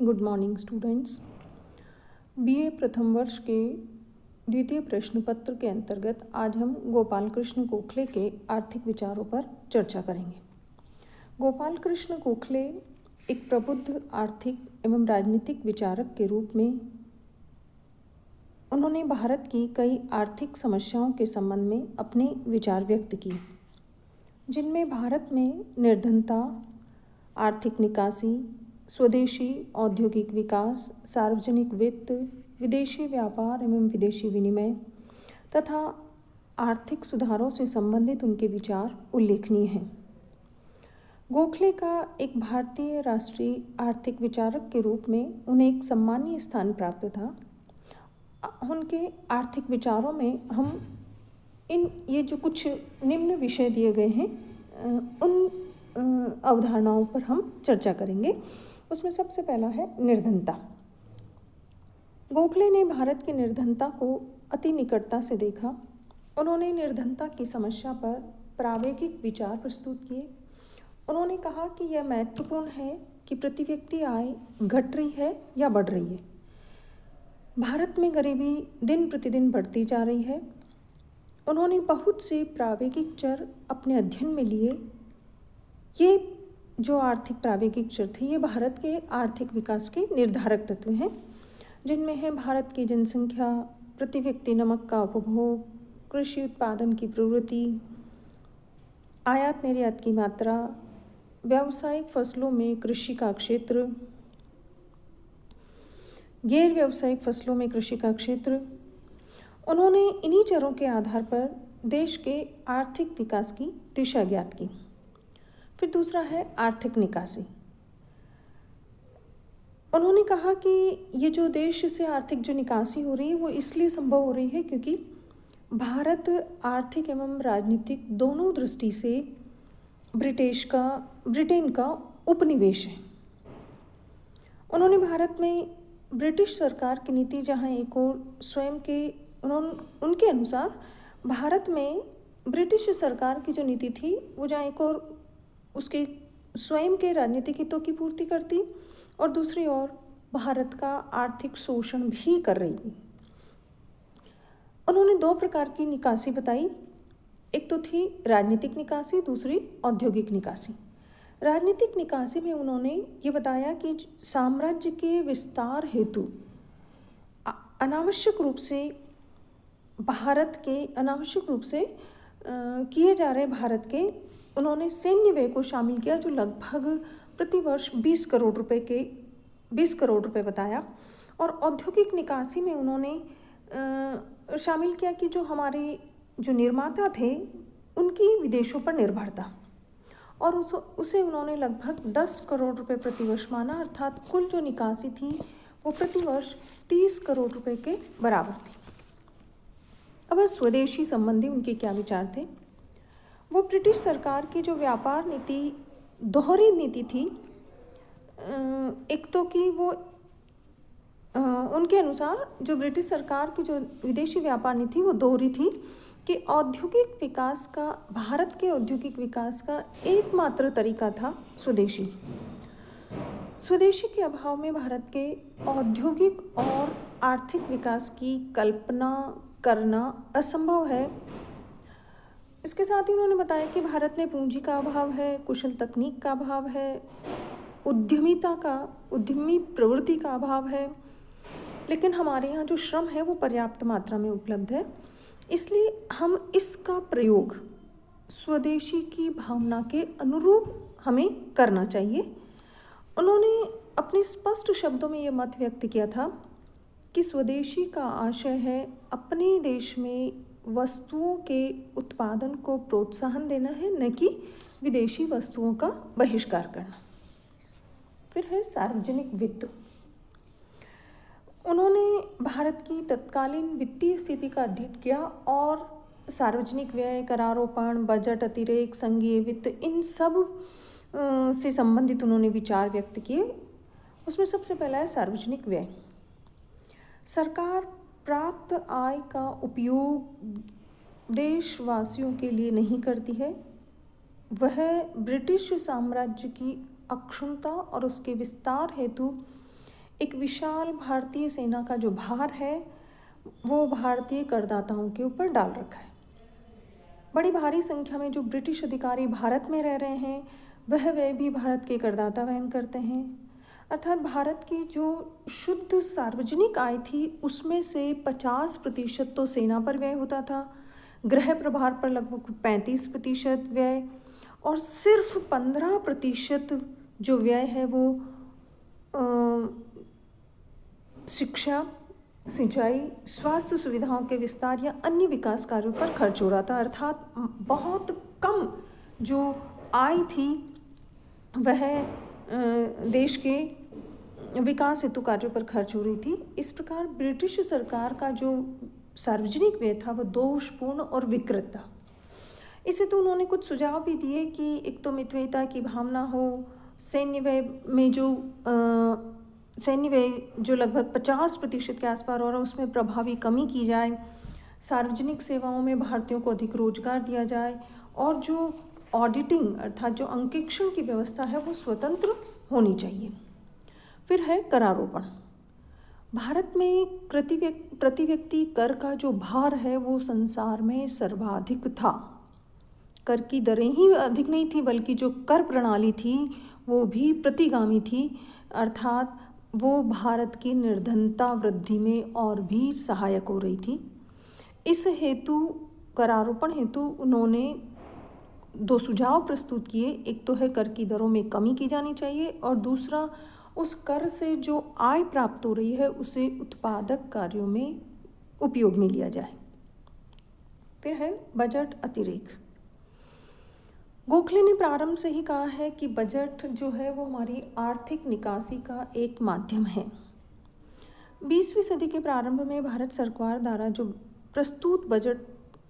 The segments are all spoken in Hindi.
Good morning students. बीए प्रथम वर्ष के द्वितीय प्रश्न पत्र के अंतर्गत आज हम गोपाल कृष्ण गोखले के आर्थिक विचारों पर चर्चा करेंगे। गोपाल कृष्ण गोखले एक प्रबुद्ध आर्थिक एवं राजनीतिक विचारक के रूप में उन्होंने भारत की कई आर्थिक समस्याओं के संबंध में अपने विचार व्यक्त किए, जिनमें भारत में निर्धनता, आर्थिक निकासी, स्वदेशी औद्योगिक विकास, सार्वजनिक वित्त, विदेशी व्यापार एवं विदेशी विनिमय तथा आर्थिक सुधारों से संबंधित उनके विचार उल्लेखनीय हैं। गोखले का एक भारतीय राष्ट्रीय आर्थिक विचारक के रूप में उन्हें एक सम्मानीय स्थान प्राप्त था। उनके आर्थिक विचारों में हम ये जो कुछ निम्न विषय दिए गए हैं उन अवधारणाओं पर हम चर्चा करेंगे। उसमें सबसे पहला है निर्धनता। गोखले ने भारत की निर्धनता को अति निकटता से देखा। उन्होंने निर्धनता की समस्या पर प्रावेगिक विचार प्रस्तुत किए। उन्होंने कहा कि यह महत्वपूर्ण है कि प्रति व्यक्ति आय घट रही है या बढ़ रही है। भारत में गरीबी दिन प्रतिदिन बढ़ती जा रही है। उन्होंने बहुत से प्रावेगिक चर अपने अध्ययन में लिए। ये जो आर्थिक प्रावेगिक चर थे, ये भारत के आर्थिक विकास के निर्धारक तत्व हैं, जिनमें है भारत की जनसंख्या, प्रति व्यक्ति नमक का उपभोग, कृषि उत्पादन की प्रवृत्ति, आयात निर्यात की मात्रा, व्यावसायिक फसलों में कृषि का क्षेत्र, गैर व्यावसायिक फसलों में कृषि का क्षेत्र। उन्होंने इन्हीं चरों के आधार पर देश के आर्थिक विकास की दिशा ज्ञात की। फिर दूसरा है आर्थिक निकासी। उन्होंने कहा कि ये जो देश से आर्थिक जो निकासी हो रही है वो इसलिए संभव हो रही है क्योंकि भारत आर्थिक एवं राजनीतिक दोनों दृष्टि से ब्रिटेन का उपनिवेश है। उन्होंने भारत में ब्रिटिश सरकार की नीति, जहाँ एक और स्वयं के उनके अनुसार भारत में ब्रिटिश सरकार की जो नीति थी वो जहाँ एक और उसके स्वयं के राजनीतिक हितों की पूर्ति करती और दूसरी ओर भारत का आर्थिक शोषण भी कर रही थी। उन्होंने दो प्रकार की निकासी बताई। एक तो थी राजनीतिक निकासी, दूसरी औद्योगिक निकासी। राजनीतिक निकासी में उन्होंने ये बताया कि साम्राज्य के विस्तार हेतु अनावश्यक रूप से किए जा रहे भारत के उन्होंने सैन्य व्यय को शामिल किया, जो लगभग प्रति वर्ष 20 करोड़ रुपए बताया। और औद्योगिक निकासी में उन्होंने शामिल किया कि जो हमारे जो निर्माता थे उनकी विदेशों पर निर्भरता, और उसे उन्होंने लगभग 10 करोड़ रुपए प्रति वर्ष माना, अर्थात कुल जो निकासी थी वो प्रति वर्ष 30 करोड़ रुपए के बराबर थी। अब स्वदेशी संबंधी उनके क्या विचार थे? वो ब्रिटिश सरकार की जो व्यापार नीति दोहरी नीति थी, एक तो कि वो उनके अनुसार जो ब्रिटिश सरकार की जो विदेशी व्यापार नीति वो दोहरी थी कि भारत के औद्योगिक विकास का एकमात्र तरीका था स्वदेशी के अभाव में भारत के औद्योगिक और आर्थिक विकास की कल्पना करना असंभव है। इसके साथ ही उन्होंने बताया कि भारत में पूंजी का अभाव है, कुशल तकनीक का अभाव है, उद्यमी प्रवृत्ति का अभाव है, लेकिन हमारे यहाँ जो श्रम है वो पर्याप्त मात्रा में उपलब्ध है, इसलिए हम इसका प्रयोग स्वदेशी की भावना के अनुरूप हमें करना चाहिए। उन्होंने अपने स्पष्ट शब्दों में ये मत व्यक्त किया था कि स्वदेशी का आशय है अपने देश में वस्तुओं के उत्पादन को प्रोत्साहन देना है, न कि विदेशी वस्तुओं का बहिष्कार करना। फिर है सार्वजनिक वित्त। उन्होंने भारत की तत्कालीन वित्तीय स्थिति का अध्ययन किया और सार्वजनिक व्यय, करारोपण, बजट अतिरेक, संघीय वित्त, इन सब से संबंधित उन्होंने विचार व्यक्त किए। उसमें सबसे पहला है सार्वजनिक व्यय। सरकार प्राप्त आय का उपयोग देशवासियों के लिए नहीं करती है, वह ब्रिटिश साम्राज्य की अक्षुण्णता और उसके विस्तार हेतु एक विशाल भारतीय सेना का जो भार है वो भारतीय करदाताओं के ऊपर डाल रखा है। बड़ी भारी संख्या में जो ब्रिटिश अधिकारी भारत में रह रहे हैं वह भी भारत के करदाता वहन करते हैं। अर्थात भारत की जो शुद्ध सार्वजनिक आय थी उसमें से 50% तो सेना पर व्यय होता था, गृह प्रभार पर लगभग 35% व्यय, और सिर्फ 15% जो व्यय है वो शिक्षा, सिंचाई, स्वास्थ्य सुविधाओं के विस्तार या अन्य विकास कार्यों पर खर्च हो रहा था। अर्थात बहुत कम जो आय थी वह देश के विकास हेतु कार्यों पर खर्च हो रही थी। इस प्रकार ब्रिटिश सरकार का जो सार्वजनिक व्यय था वह दोषपूर्ण और विकृत था। इसे तो उन्होंने कुछ सुझाव भी दिए कि एक तो मितव्ययिता की भावना हो, सैन्य व्यय जो लगभग 50% के आसपास और उसमें प्रभावी कमी की जाए, सार्वजनिक सेवाओं में भारतीयों को अधिक रोजगार दिया जाए, और जो ऑडिटिंग अर्थात जो अंकेक्षण की व्यवस्था है वो स्वतंत्र होनी चाहिए। फिर है करारोपण। भारत में प्रति व्यक्ति कर का जो भार है वो संसार में सर्वाधिक था। कर की दरें ही अधिक नहीं थी बल्कि जो कर प्रणाली थी वो भी प्रतिगामी थी, अर्थात वो भारत की निर्धनता वृद्धि में और भी सहायक हो रही थी। इस हेतु करारोपण हेतु उन्होंने 2 सुझाव प्रस्तुत किए। एक तो है कर की दरों में कमी की जानी चाहिए और दूसरा उस कर से जो आय प्राप्त हो रही है उसे उत्पादक कार्यों में उपयोग में लिया जाए। फिर है बजट अतिरेक। गोखले ने प्रारंभ से ही कहा है कि बजट जो है वो हमारी आर्थिक निकासी का एक माध्यम है। 20वीं सदी के प्रारंभ में भारत सरकार द्वारा जो प्रस्तुत बजट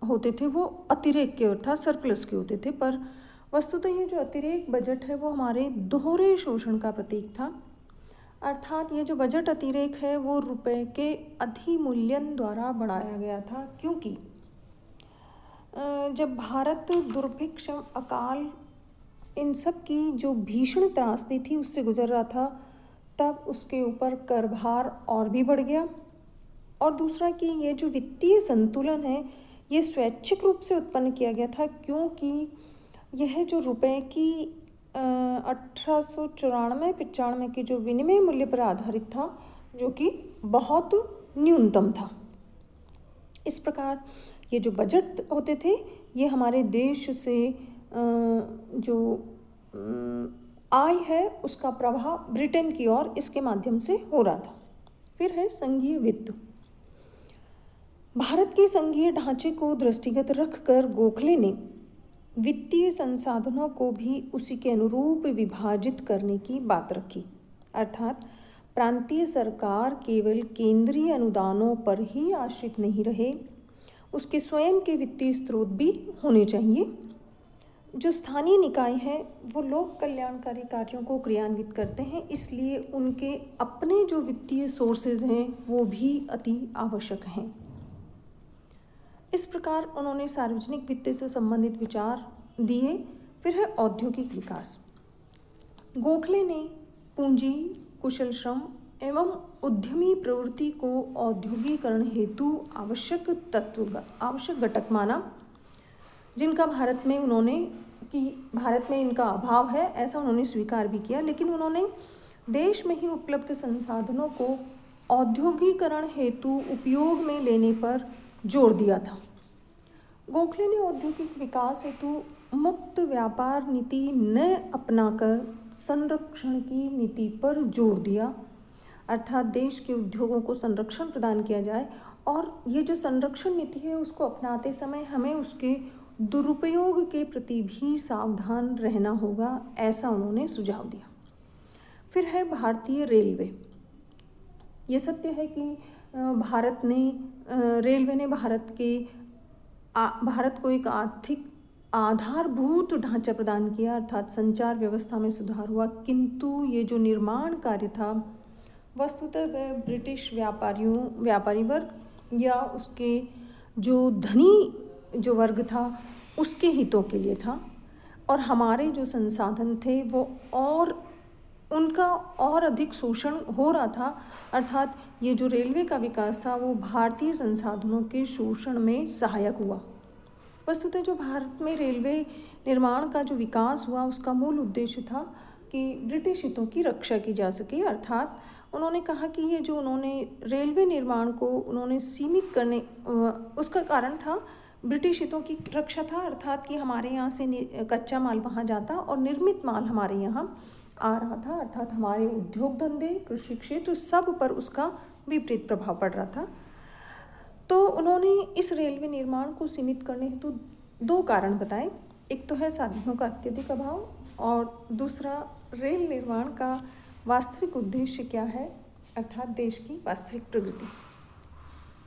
होते थे वो अतिरेक के अर्थात सरप्लस के होते थे, पर वस्तुतः ये जो अतिरेक बजट है वो हमारे दोहरे शोषण का प्रतीक था। अर्थात ये जो बजट अतिरेक है वो रुपए के अधिमूल्यन द्वारा बढ़ाया गया था, क्योंकि जब भारत दुर्भिक्ष, अकाल, इन सब की जो भीषण त्रासदी थी उससे गुजर रहा था, तब उसके ऊपर कर भार और भी बढ़ गया। और दूसरा कि ये जो वित्तीय संतुलन है ये स्वैच्छिक रूप से उत्पन्न किया गया था, क्योंकि यह जो रुपए की 1894-95 के जो विनिमय मूल्य पर आधारित था जो कि बहुत न्यूनतम था। इस प्रकार ये जो बजट होते थे ये हमारे देश से जो आय है उसका प्रवाह ब्रिटेन की ओर इसके माध्यम से हो रहा था। फिर है संघीय वित्त। भारत के संघीय ढांचे को दृष्टिगत रखकर गोखले ने वित्तीय संसाधनों को भी उसी के अनुरूप विभाजित करने की बात रखी। अर्थात प्रांतीय सरकार केवल केंद्रीय अनुदानों पर ही आश्रित नहीं रहे, उसके स्वयं के वित्तीय स्रोत भी होने चाहिए। जो स्थानीय निकाय हैं वो लोक कल्याणकारी कार्यों को क्रियान्वित करते हैं, इसलिए उनके अपने जो वित्तीय सोर्सेज हैं वो भी अति आवश्यक हैं। इस प्रकार उन्होंने सार्वजनिक वित्त से संबंधित विचार दिए। फिर है औद्योगिक विकास। गोखले ने पूंजी, कुशल श्रम एवं उद्यमी प्रवृत्ति को औद्योगिकरण हेतु आवश्यक घटक माना, जिनका भारत में इनका अभाव है ऐसा उन्होंने स्वीकार भी किया, लेकिन उन्होंने देश में ही उपलब्ध संसाधनों को औद्योगिकरण हेतु उपयोग में लेने पर जोर दिया था। गोखले ने औद्योगिक विकास हेतु मुक्त व्यापार नीति न अपनाकर संरक्षण की नीति पर जोर दिया, अर्थात देश के उद्योगों को संरक्षण प्रदान किया जाए, और ये जो संरक्षण नीति है उसको अपनाते समय हमें उसके दुरुपयोग के प्रति भी सावधान रहना होगा, ऐसा उन्होंने सुझाव दिया। फिर है भारतीय रेलवे। ये सत्य है कि रेलवे ने भारत को एक आर्थिक आधारभूत ढांचा प्रदान किया, अर्थात संचार व्यवस्था में सुधार हुआ, किंतु ये जो निर्माण कार्य था वस्तुतः वह ब्रिटिश व्यापारी वर्ग या उसके जो धनी जो वर्ग था उसके हितों के लिए था, और हमारे जो संसाधन थे वो और उनका और अधिक शोषण हो रहा था, अर्थात ये जो रेलवे का विकास था वो भारतीय संसाधनों के शोषण में सहायक हुआ। वस्तुतः जो भारत में रेलवे निर्माण का जो विकास हुआ उसका मूल उद्देश्य था कि ब्रिटिश हितों की रक्षा की जा सके, अर्थात उन्होंने कहा कि ये जो उन्होंने रेलवे निर्माण को उन्होंने सीमित करने उसका कारण था ब्रिटिश हितों की रक्षा था, अर्थात कि हमारे यहाँ से कच्चा माल वहाँ जाता और निर्मित माल हमारे यहाँ आ रहा था, अर्थात हमारे उद्योग धंधे, कृषि क्षेत्र सब पर उसका विपरीत प्रभाव पड़ रहा था। तो उन्होंने इस रेलवे निर्माण को सीमित करने हेतु दो कारण बताए। एक तो है साधनों का अत्यधिक अभाव और दूसरा रेल निर्माण का वास्तविक उद्देश्य क्या है, अर्थात देश की वास्तविक प्रगति।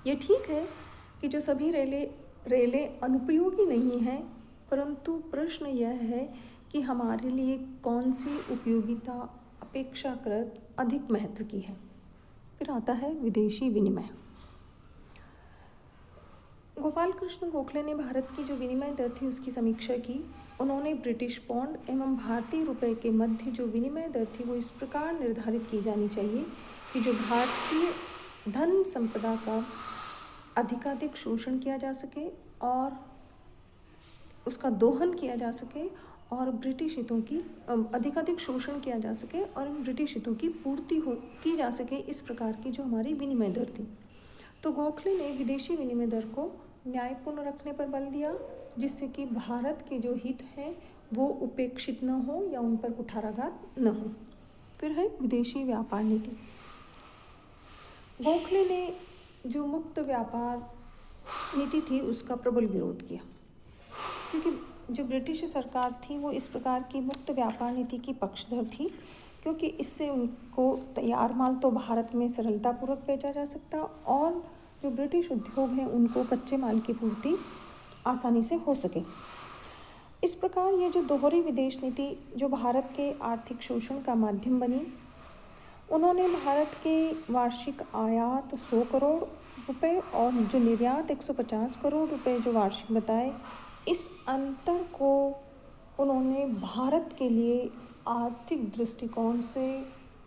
ये ठीक है कि जो सभी रेलें अनुपयोगी नहीं हैं, परंतु प्रश्न यह है कि हमारे लिए कौन सी उपयोगिता अपेक्षाकृत अधिक महत्व की है। फिर आता है विदेशी विनिमय। गोपाल कृष्ण गोखले ने भारत की जो विनिमय दर थी उसकी समीक्षा की। उन्होंने ब्रिटिश पौंड एवं भारतीय रुपये के मध्य जो विनिमय दर थी वो इस प्रकार निर्धारित की जानी चाहिए कि जो भारतीय धन संपदा का अधिकाधिक शोषण किया जा सके और उसका दोहन किया जा सके और ब्रिटिश हितों की अधिकाधिक शोषण किया जा सके और इन ब्रिटिश हितों की पूर्ति की जा सके, इस प्रकार की जो हमारी विनिमय दर थी। तो गोखले ने विदेशी विनिमय दर को न्यायपूर्ण रखने पर बल दिया, जिससे कि भारत के जो हित हैं वो उपेक्षित न हो या उन पर कुठाराघात न हो। फिर है विदेशी व्यापार नीति। गोखले ने जो मुक्त व्यापार नीति थी उसका प्रबल विरोध किया, क्योंकि जो ब्रिटिश सरकार थी वो इस प्रकार की मुक्त व्यापार नीति की पक्षधर थी, क्योंकि इससे उनको तैयार माल तो भारत में सरलतापूर्वक बेचा जा सकता और जो ब्रिटिश उद्योग हैं उनको कच्चे माल की पूर्ति आसानी से हो सके। इस प्रकार ये जो दोहरी विदेश नीति जो भारत के आर्थिक शोषण का माध्यम बनी, उन्होंने भारत के वार्षिक आयात 100 करोड़ रुपए और जो निर्यात 150 करोड़ रुपए जो वार्षिक बताए, इस अंतर को उन्होंने भारत के लिए आर्थिक दृष्टिकोण से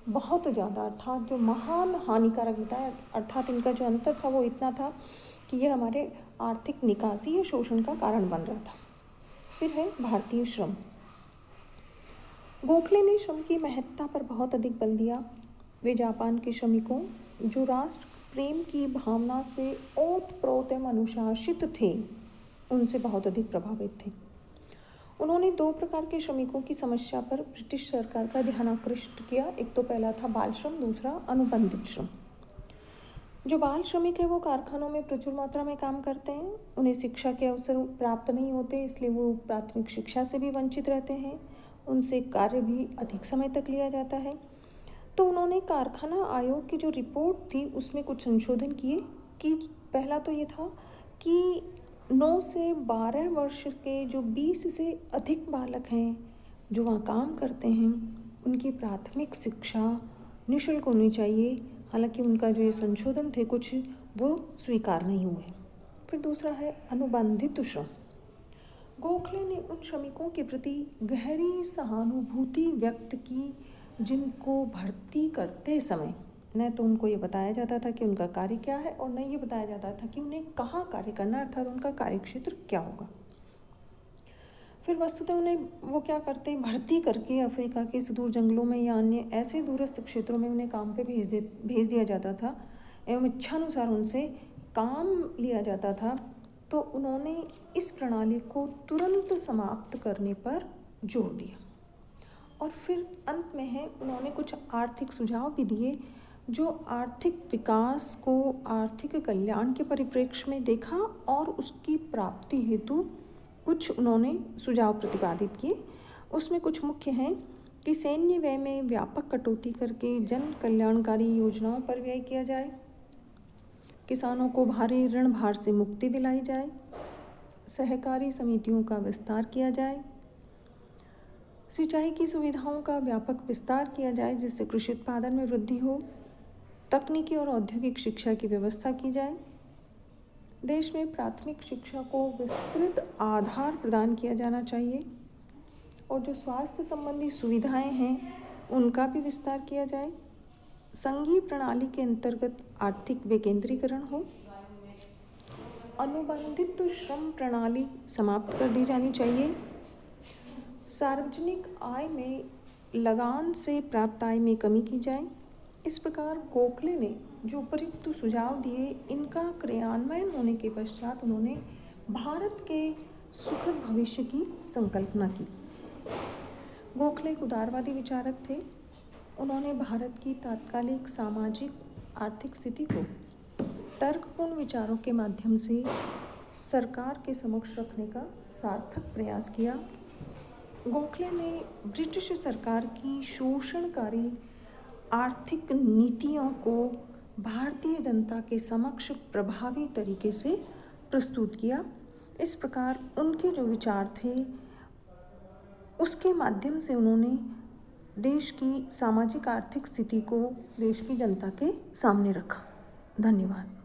बहुत ज़्यादा, अर्थात जो महान हानिकारक बताया, अर्थात इनका जो अंतर था वो इतना था कि यह हमारे आर्थिक निकासी या शोषण का कारण बन रहा था। फिर है भारतीय श्रम। गोखले ने श्रम की महत्ता पर बहुत अधिक बल दिया। वे जापान के श्रमिकों जो राष्ट्र प्रेम की भावना से ओतप्रोत एवं अनुशासित थे उनसे बहुत अधिक प्रभावित थे। उन्होंने दो प्रकार के श्रमिकों की समस्या पर ब्रिटिश सरकार का ध्यान आकृष्ट किया। एक तो पहला था बाल श्रम, दूसरा अनुबंधित श्रम। जो बाल श्रमिक है वो कारखानों में प्रचुर मात्रा में काम करते हैं, उन्हें शिक्षा के अवसर प्राप्त नहीं होते, इसलिए वो प्राथमिक शिक्षा से भी वंचित रहते हैं, उनसे कार्य भी अधिक समय तक लिया जाता है। तो उन्होंने कारखाना आयोग की जो रिपोर्ट थी उसमें कुछ संशोधन किए कि पहला तो ये था कि 9 से 12 वर्ष के जो 20 से अधिक बालक हैं जो वहाँ काम करते हैं उनकी प्राथमिक शिक्षा निःशुल्क होनी चाहिए। हालांकि उनका जो ये संशोधन थे कुछ वो स्वीकार नहीं हुए। फिर दूसरा है अनुबंधित श्रम। गोखले ने उन श्रमिकों के प्रति गहरी सहानुभूति व्यक्त की जिनको भर्ती करते समय न तो उनको ये बताया जाता था कि उनका कार्य क्या है और न ये बताया जाता था कि उन्हें कहाँ कार्य करना है, अर्थात उनका कार्यक्षेत्र क्या होगा। फिर वस्तुतः उन्हें वो क्या करते, भर्ती करके अफ्रीका के सुदूर जंगलों में या अन्य ऐसे दूरस्थ क्षेत्रों में उन्हें काम पे भेज दिया जाता था एवं इच्छानुसार उनसे काम लिया जाता था। तो उन्होंने इस प्रणाली को तुरंत समाप्त करने पर जोर दिया। और फिर अंत में है उन्होंने कुछ आर्थिक सुझाव भी दिए जो आर्थिक विकास को आर्थिक कल्याण के परिप्रेक्ष्य में देखा और उसकी प्राप्ति हेतु कुछ उन्होंने सुझाव प्रतिपादित किए। उसमें कुछ मुख्य हैं कि सैन्य व्यय में व्यापक कटौती करके जन कल्याणकारी योजनाओं पर व्यय किया जाए, किसानों को भारी ऋण भार से मुक्ति दिलाई जाए, सहकारी समितियों का विस्तार किया जाए, सिंचाई की सुविधाओं का व्यापक विस्तार किया जाए जिससे कृषि उत्पादन में वृद्धि हो, तकनीकी और औद्योगिक शिक्षा की व्यवस्था की जाए, देश में प्राथमिक शिक्षा को विस्तृत आधार प्रदान किया जाना चाहिए और जो स्वास्थ्य संबंधी सुविधाएं हैं उनका भी विस्तार किया जाए। संघीय प्रणाली के अंतर्गत आर्थिक विकेंद्रीकरण हो। अनुबंधित श्रम प्रणाली समाप्त कर दी जानी चाहिए। सार्वजनिक आय में लगान से प्राप्त आय में कमी की जाए। इस प्रकार गोखले ने जो उपयुक्त सुझाव दिए, इनका क्रियान्वयन होने के पश्चात उन्होंने भारत के सुखद भविष्य की संकल्पना की। गोखले एक उदारवादी विचारक थे। उन्होंने भारत की तात्कालिक सामाजिक आर्थिक स्थिति को तर्कपूर्ण विचारों के माध्यम से सरकार के समक्ष रखने का सार्थक प्रयास किया। गोखले ने ब्रिटिश सरकार की शोषणकारी आर्थिक नीतियों को भारतीय जनता के समक्ष प्रभावी तरीके से प्रस्तुत किया। इस प्रकार उनके जो विचार थे, उसके माध्यम से उन्होंने देश की सामाजिक आर्थिक स्थिति को देश की जनता के सामने रखा। धन्यवाद।